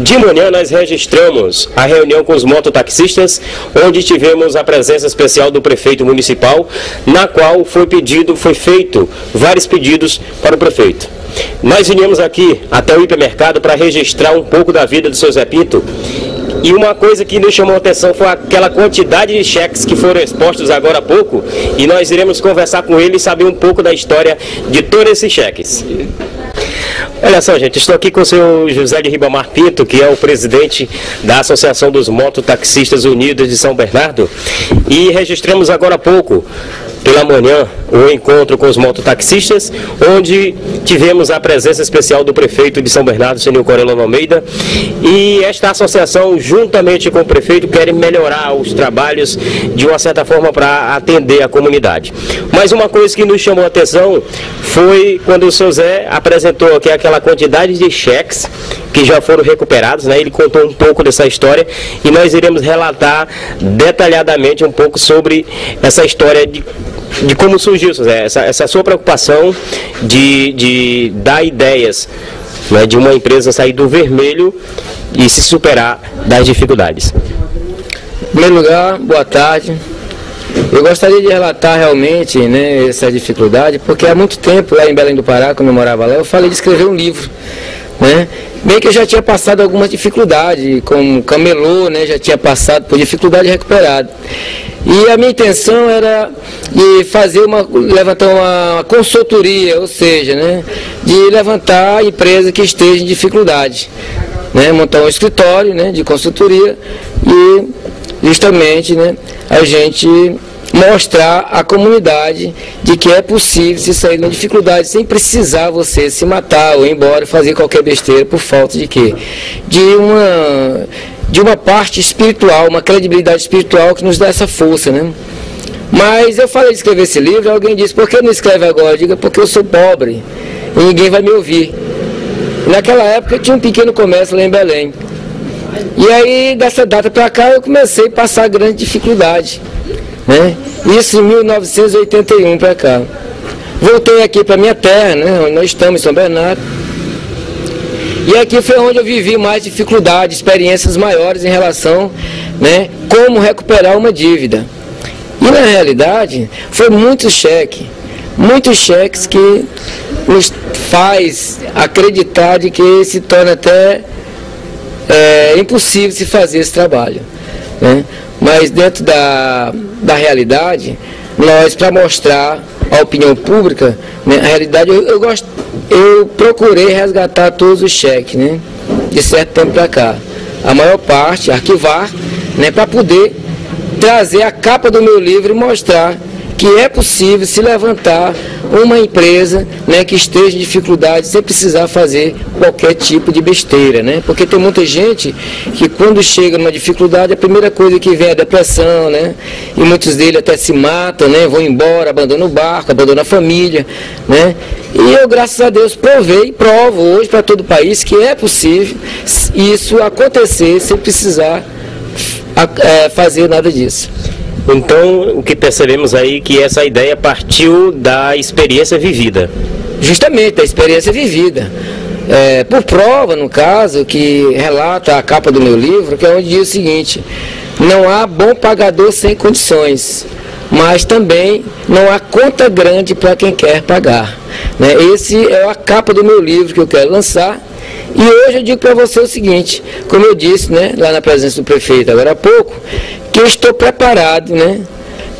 De manhã nós registramos a reunião com os mototaxistas, onde tivemos a presença especial do prefeito municipal, na qual foi feito vários pedidos para o prefeito. Nós viemos aqui até o hipermercado para registrar um pouco da vida do seu Zé Pinto. E uma coisa que nos chamou a atenção foi aquela quantidade de cheques que foram expostos agora há pouco, e nós iremos conversar com ele e saber um pouco da história de todos esses cheques. Olha só, gente, estou aqui com o senhor José de Ribamar Pinto, que é o presidente da Associação dos Mototaxistas Unidos de São Bernardo, e registramos agora há pouco, pela manhã, o encontro com os mototaxistas, onde tivemos a presença especial do prefeito de São Bernardo, senhor Corelano Almeida, e esta associação, juntamente com o prefeito, querem melhorar os trabalhos de uma certa forma para atender a comunidade. Mas uma coisa que nos chamou a atenção foi quando o seu Zé apresentou aqui aquela quantidade de cheques que já foram recuperados, né? Ele contou um pouco dessa história e nós iremos relatar detalhadamente um pouco sobre essa história de como surgiu, Zé, essa sua preocupação de dar ideias, né, de uma empresa sair do vermelho e se superar das dificuldades. Em primeiro lugar, boa tarde. Eu gostaria de relatar realmente, né, essa dificuldade, porque há muito tempo, lá em Belém do Pará, quando eu morava lá, eu falei de escrever um livro, né? Bem que eu já tinha passado algumas dificuldades, como camelô, né, já tinha passado por dificuldade recuperada. E a minha intenção era de levantar uma consultoria, ou seja, né, de levantar a empresa que esteja em dificuldade, né, montar um escritório, né, de consultoria e justamente, né, a gente mostrar à comunidade de que é possível se sair de uma dificuldade sem precisar você se matar ou ir embora e fazer qualquer besteira por falta de quê? De uma parte espiritual, uma credibilidade espiritual que nos dá essa força, né? Mas eu falei de escrever esse livro, alguém disse, por que não escreve agora? Eu digo, porque eu sou pobre e ninguém vai me ouvir. Naquela época eu tinha um pequeno comércio lá em Belém. E aí, dessa data para cá, eu comecei a passar grande dificuldade, né? Isso em 1981 para cá. Voltei aqui para minha terra, né, onde nós estamos, em São Bernardo. E aqui foi onde eu vivi mais dificuldade, experiências maiores em relação, né, como recuperar uma dívida. E na realidade, foi muitos cheques que nos faz acreditar de que se torna até impossível se fazer esse trabalho, né? Mas dentro da realidade, nós, para mostrar à opinião pública, né, a realidade, eu procurei resgatar todos os cheques, né, de certo tempo para cá. A maior parte, arquivar, né, para poder trazer a capa do meu livro e mostrar que é possível se levantar uma empresa, né, que esteja em dificuldade sem precisar fazer qualquer tipo de besteira, né? Porque tem muita gente que quando chega numa dificuldade, a primeira coisa que vem é a depressão, né? E muitos deles até se matam, né? Vão embora, abandonam o barco, abandonam a família, né? E eu, graças a Deus, provei e provo hoje para todo o país que é possível isso acontecer sem precisar fazer nada disso. Então, o que percebemos aí é que essa ideia partiu da experiência vivida. Justamente, da experiência vivida. Por prova, no caso, que relata a capa do meu livro, que é onde diz o seguinte: não há bom pagador sem condições, mas também não há conta grande para quem quer pagar, né? Esse é a capa do meu livro que eu quero lançar. E hoje eu digo para você o seguinte, como eu disse, né, lá na presença do prefeito agora há pouco, que eu estou preparado, né,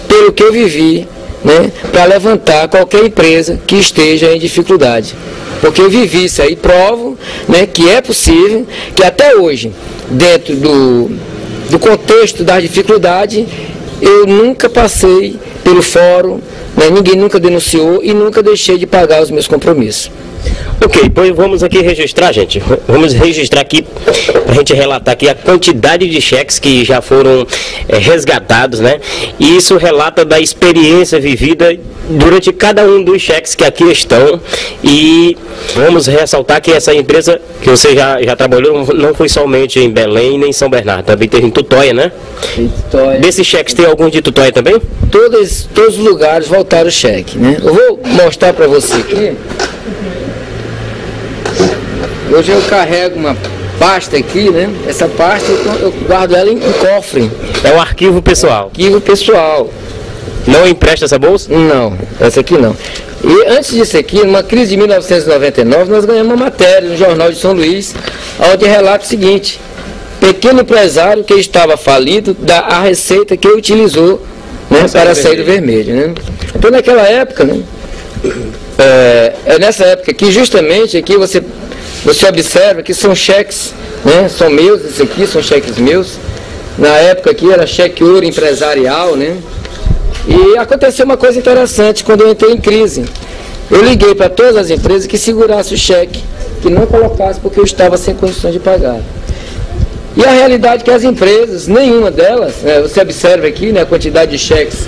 pelo que eu vivi, né, para levantar qualquer empresa que esteja em dificuldade. Porque eu vivi isso aí, provo, né, que é possível, que até hoje, dentro do contexto da dificuldade, eu nunca passei pelo fórum, né, ninguém nunca denunciou e nunca deixei de pagar os meus compromissos. Ok, pois vamos aqui registrar, gente. Vamos registrar aqui, para a gente relatar aqui a quantidade de cheques que já foram resgatados, né? E isso relata da experiência vivida durante cada um dos cheques que aqui estão. E vamos ressaltar que essa empresa que você já trabalhou não foi somente em Belém nem em São Bernardo, também teve em Tutóia, né? Tutóia. Desses cheques tem alguns de Tutóia também? Todos os lugares voltaram o cheque, né? Eu vou mostrar para você aqui. Hoje eu carrego uma pasta aqui, né? Essa pasta eu guardo ela em cofre. É o arquivo pessoal. Arquivo pessoal. Não empresta essa bolsa? Não, essa aqui não. E antes disso aqui, numa crise de 1999, nós ganhamos uma matéria no Jornal de São Luís, onde relata o seguinte: pequeno empresário que estava falido dá a receita que utilizou, né, para sair do vermelho. Né? Então naquela época, né, é nessa época aqui, justamente aqui você observa que são cheques, né, são meus, esses aqui são cheques meus. Na época aqui era cheque ouro empresarial, né? E aconteceu uma coisa interessante quando eu entrei em crise. Eu liguei para todas as empresas que segurassem o cheque, que não colocassem porque eu estava sem condições de pagar. E a realidade é que as empresas, nenhuma delas, né, você observa aqui, né, a quantidade de cheques,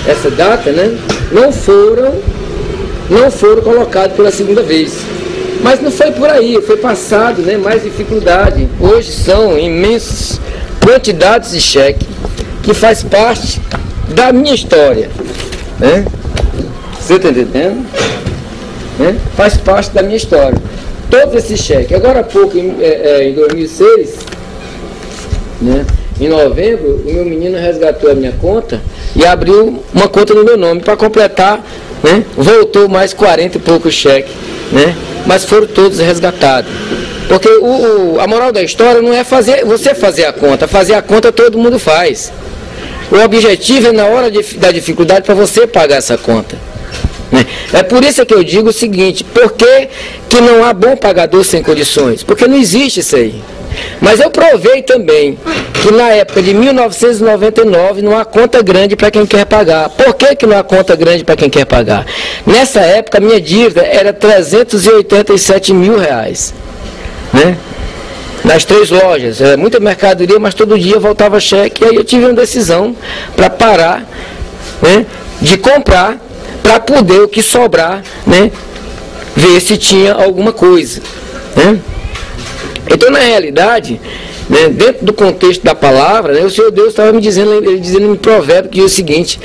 essa data, né, não foram colocados pela segunda vez. Mas não foi por aí, foi passado, né, mais dificuldade. Hoje são imensas quantidades de cheque que faz parte da minha história, né? Você está entendendo? Né? Faz parte da minha história. Todos esses cheques. Agora há pouco, em 2006, né? Em novembro, o meu menino resgatou a minha conta e abriu uma conta no meu nome para completar, né? Voltou mais 40 e poucos cheques, né? Mas foram todos resgatados. Porque a moral da história não é você fazer a conta todo mundo faz. O objetivo é na hora da dificuldade para você pagar essa conta. Né? É por isso que eu digo o seguinte: por que não há bom pagador sem condições? Porque não existe isso aí. Mas eu provei também que na época de 1999 não há conta grande para quem quer pagar. Por que não há conta grande para quem quer pagar? Nessa época a minha dívida era 387 mil reais. Né? Nas 3 lojas, muita mercadoria, mas todo dia voltava cheque, e aí eu tive uma decisão para parar, né, de comprar, para poder o que sobrar, né, ver se tinha alguma coisa. Né? Então, na realidade, né, dentro do contexto da palavra, né, o Senhor Deus estava me dizendo, ele dizendo em provérbio que é o seguinte: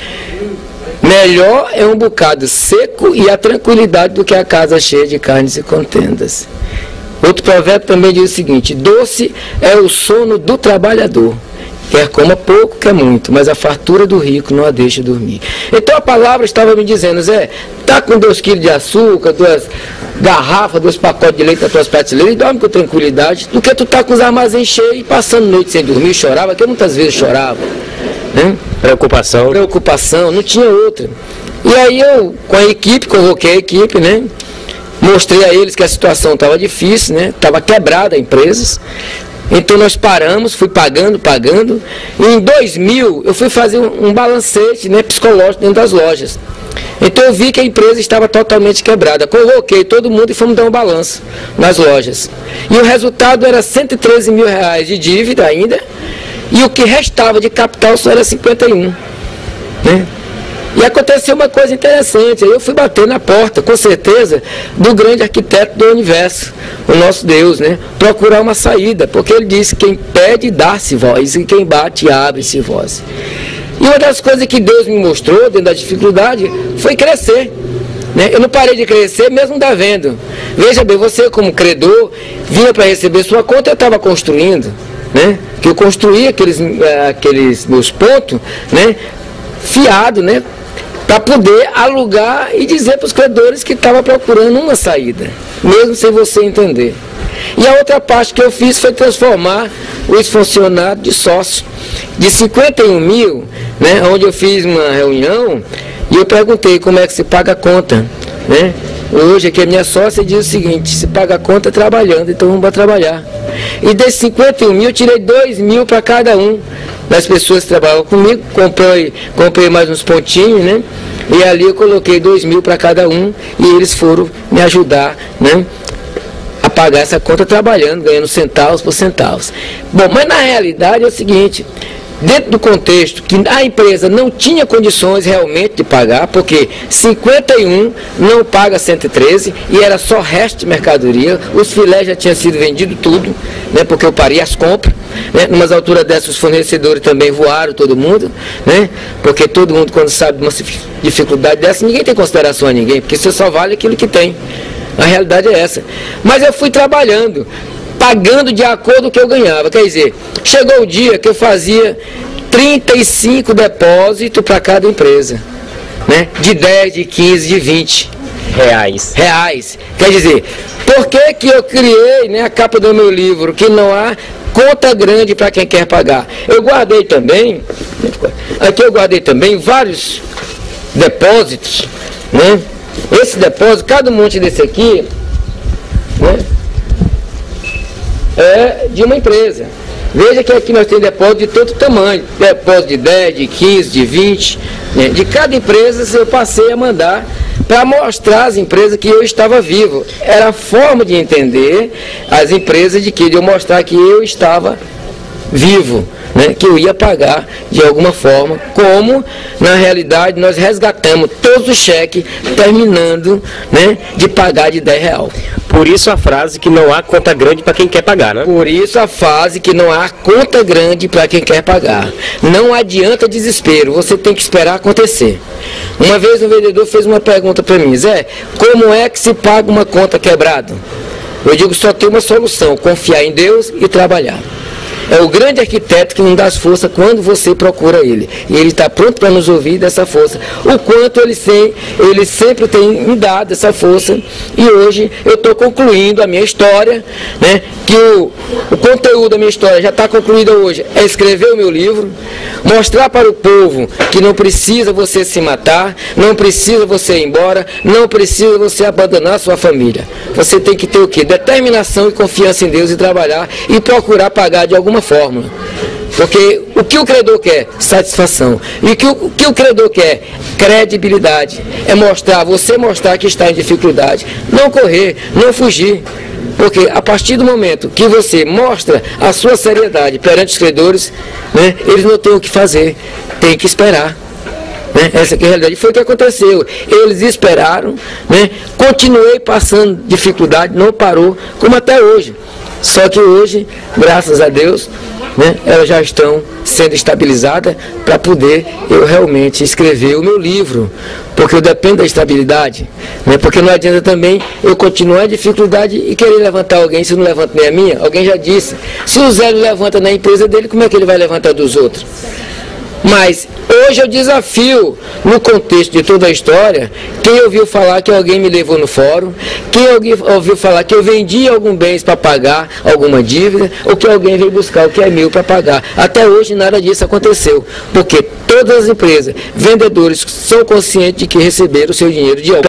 melhor é um bocado seco e a tranquilidade do que a casa cheia de carnes e contendas. Outro provérbio também diz o seguinte: doce é o sono do trabalhador, quer coma pouco, quer muito, mas a fartura do rico não a deixa dormir. Então a palavra estava me dizendo: Zé, tá com 2 quilos de açúcar, 2 garrafas, 2 pacotes de leite nas tuas prateleiras e dorme com tranquilidade, do que tu tá com os armazéns cheios e passando noite sem dormir. Chorava, que eu muitas vezes chorava, né? Preocupação, não tinha outra. E aí eu, com a equipe, convoquei a equipe, né? Mostrei a eles que a situação estava difícil, né? Estava quebrada a empresa. Então nós paramos, fui pagando. E em 2000 eu fui fazer um balancete, né, psicológico dentro das lojas. Então eu vi que a empresa estava totalmente quebrada. Convoquei todo mundo e fomos dar um balanço nas lojas. E o resultado era 113 mil reais de dívida ainda. E o que restava de capital só era 51. Né? E aconteceu uma coisa interessante, aí eu fui bater na porta, com certeza, do grande arquiteto do universo, o nosso Deus, né? Procurar uma saída, porque ele disse: quem pede, dá-se voz, e quem bate, abre-se voz. E uma das coisas que Deus me mostrou, dentro da dificuldade, foi crescer. Né? Eu não parei de crescer, mesmo devendo. Veja bem, você como credor, vinha para receber sua conta, eu estava construindo, né? Que eu construía aqueles meus pontos, né? Fiado, né? Para poder alugar e dizer para os credores que estava procurando uma saída, mesmo sem você entender. E a outra parte que eu fiz foi transformar os funcionários de sócio. De 51 mil, né, onde eu fiz uma reunião e eu perguntei como é que se paga a conta. Né? Hoje aqui a minha sócia diz o seguinte: se paga a conta trabalhando, então vamos para trabalhar. E desses 51 mil eu tirei 2 mil para cada um das pessoas que trabalhavam comigo, comprei mais uns pontinhos, né? E ali eu coloquei 2 mil para cada um e eles foram me ajudar, né, a pagar essa conta trabalhando, ganhando centavos por centavos. Bom, mas na realidade é o seguinte: dentro do contexto que a empresa não tinha condições realmente de pagar, porque 51 não paga 113 e era só resto de mercadoria, os filés já tinham sido vendidos tudo, né, porque eu parei as compras, né, numas alturas dessas os fornecedores também voaram todo mundo, né, porque todo mundo quando sabe de uma dificuldade dessa, ninguém tem consideração a ninguém, porque você só vale aquilo que tem. A realidade é essa. Mas eu fui trabalhando pagando de acordo com o que eu ganhava. Quer dizer, chegou o dia que eu fazia 35 depósitos para cada empresa, né? De 10, de 15, de 20 reais. Quer dizer, por que eu criei, né, a capa do meu livro, que não há conta grande para quem quer pagar? Eu guardei também, aqui eu guardei também vários depósitos, né? Esse depósito, cada monte desse aqui, né, é de uma empresa. Veja que aqui nós temos depósito de todo tamanho, depósito de 10, de 15, de 20, né? De cada empresa eu passei a mandar para mostrar às empresas que eu estava vivo. Era a forma de entender as empresas de eu mostrar que eu estava vivo, né, que eu ia pagar de alguma forma, como na realidade nós resgatamos todos os cheques, terminando, né, de pagar de R$10. Por isso a frase que não há conta grande para quem quer pagar, né? Por isso a frase que não há conta grande para quem quer pagar. Não adianta desespero, você tem que esperar acontecer. Uma vez um vendedor fez uma pergunta para mim: Zé, como é que se paga uma conta quebrada? Eu digo, só tem uma solução: confiar em Deus e trabalhar. É o grande arquiteto que nos dá força quando você procura ele. E ele está pronto para nos ouvir dessa força. O quanto ele sempre tem me dado essa força. E hoje eu estou concluindo a minha história, né? Que o conteúdo da minha história já está concluído hoje. É escrever o meu livro, mostrar para o povo que não precisa você se matar, não precisa você ir embora, não precisa você abandonar a sua família. Você tem que ter o quê? Determinação e confiança em Deus e trabalhar e procurar pagar de alguma forma. Porque o que o credor quer? Satisfação. E o que o credor quer? Credibilidade. É você mostrar que está em dificuldade. Não correr, não fugir. Porque a partir do momento que você mostra a sua seriedade perante os credores, né, eles não têm o que fazer, tem que esperar. Né? Essa que é a realidade. Foi o que aconteceu. Eles esperaram, né? Continuei passando dificuldade, não parou, como até hoje. Só que hoje, graças a Deus, né, elas já estão sendo estabilizadas para poder eu realmente escrever o meu livro. Porque eu dependo da estabilidade. Né? Porque não adianta também eu continuar em dificuldade e querer levantar alguém se não levanta nem a minha. Alguém já disse, se o Zé não levanta na empresa dele, como é que ele vai levantar dos outros? Mas hoje eu desafio, no contexto de toda a história, quem ouviu falar que alguém me levou no fórum, quem ouviu falar que eu vendi algum bens para pagar alguma dívida, ou que alguém veio buscar o que é meu para pagar. Até hoje nada disso aconteceu, porque todas as empresas, vendedores, são conscientes de que receberam o seu dinheiro de